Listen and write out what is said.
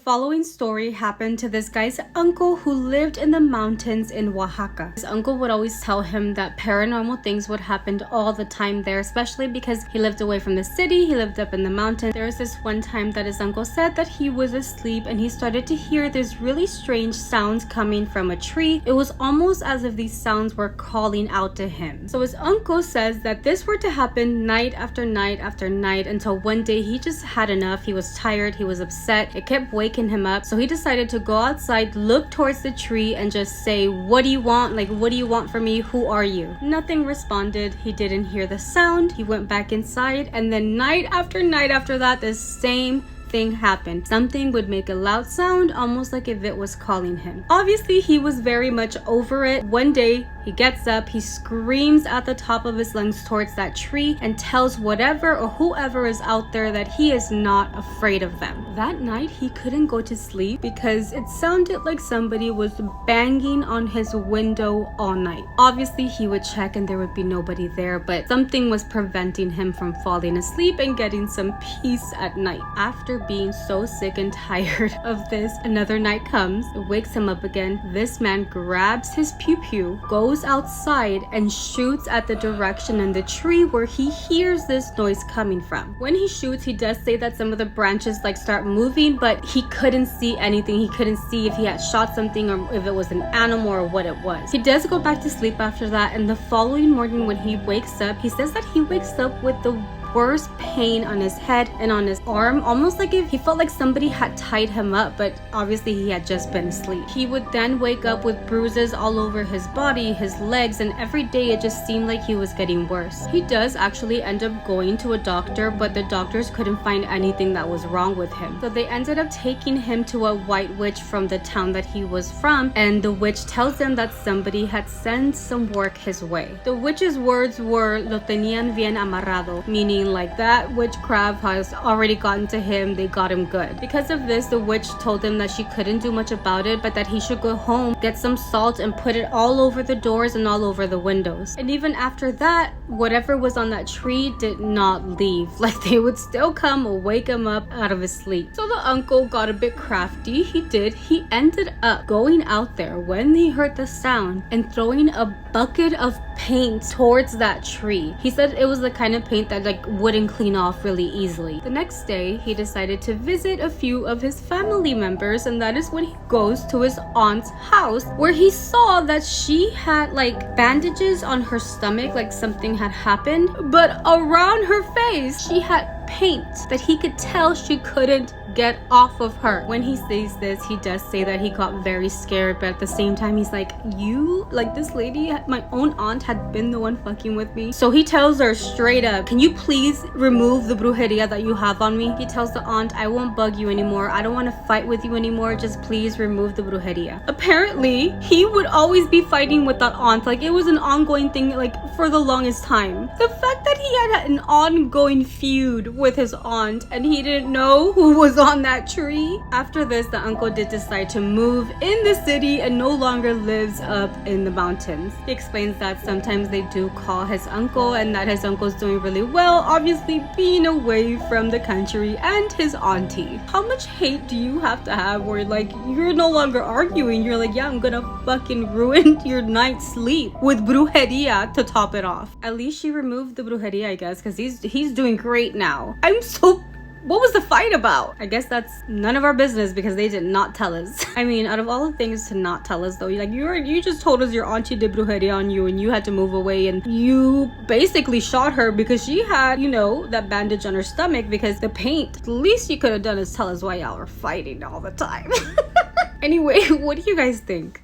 following story happened to this guy's uncle who lived in the mountains in Oaxaca. His uncle would always tell him that paranormal things would happen all the time there, especially because he lived away from the city, he lived up in the mountains. There was this one time that his uncle said that he was asleep and he started to hear these really strange sounds coming from a tree. It was almost as if these sounds were calling out to him. So his uncle says that this were to happen night after night after night until one day he just had enough. He was tired, he was upset, it kept waking him up. So he decided to go outside, look towards the tree and just say, "What do you want? Like, what do you want from me? Who are you?" Nothing responded. He didn't hear the sound. He went back inside, and then night after that, the same thing happened. Something would make a loud sound, almost like if it was calling him. Obviously, he was very much over it. One day, he gets up, he screams at the top of his lungs towards that tree and tells whatever or whoever is out there that he is not afraid of them. That night, he couldn't go to sleep because it sounded like somebody was banging on his window all night. Obviously, he would check and there would be nobody there, but something was preventing him from falling asleep and getting some peace at night. After being so sick and tired of this, another night comes, it wakes him up again. This man grabs his pew-pew, goes outside and shoots at the direction in the tree where he hears this noise coming from. When he shoots, he does say that some of the branches start moving, but he couldn't see anything. He couldn't see if he had shot something or if it was an animal or what it was. He does go back to sleep after that, and the following morning when he wakes up, he says that he wakes up with the worst pain on his head and on his arm, almost like if he felt like somebody had tied him up, but obviously he had just been asleep. He would then wake up with bruises all over his body, his legs, and every day it just seemed like he was getting worse. He does actually end up going to a doctor, but the doctors couldn't find anything that was wrong with him. So they ended up taking him to a white witch from the town that he was from, and the witch tells him that somebody had sent some work his way. The witch's words were "lo tenían bien amarrado," meaning like that witchcraft has already gotten to him, they got him good. Because of this, the witch told him that she couldn't do much about it, but that he should go home, get some salt and put it all over the doors and all over the windows. And even after that, whatever was on that tree did not leave. Like, they would still come and wake him up out of his sleep. So the uncle got a bit crafty. He ended up going out there when he heard the sound and throwing a bucket of paint towards that tree. He said it was the kind of paint that wouldn't clean off really easily. The next day, he decided to visit a few of his family members, and that is when he goes to his aunt's house, where he saw that she had bandages on her stomach, like something had happened, but around her face she had paint that he could tell she couldn't get off of her. When he says this, he does say that he got very scared, but at the same time he's like, this lady, my own aunt, had been the one fucking with me. So he tells her straight up, "Can you please remove the brujeria that you have on me?" He tells the aunt, "I won't bug you anymore, I don't want to fight with you anymore, just please remove the brujeria." Apparently he would always be fighting with that aunt, it was an ongoing thing for the longest time. The fact that he had an ongoing feud with his aunt and he didn't know who was on that tree. After this, the uncle did decide to move in the city and no longer lives up in the mountains. He explains that sometimes they do call his uncle and that his uncle's doing really well, obviously being away from the country and his auntie. How much hate do you have to have where you're no longer arguing, you're like, yeah, I'm gonna fucking ruin your night's sleep with brujeria to top it off. At least she removed the brujeria, I guess, because he's doing great now. What was the fight about? I guess that's none of our business because they did not tell us. I mean, out of all the things to not tell us though, you just told us your auntie did brujeria on you and you had to move away and you basically shot her because she had, that bandage on her stomach because the paint. The least you could have done is tell us why y'all were fighting all the time. Anyway, what do you guys think?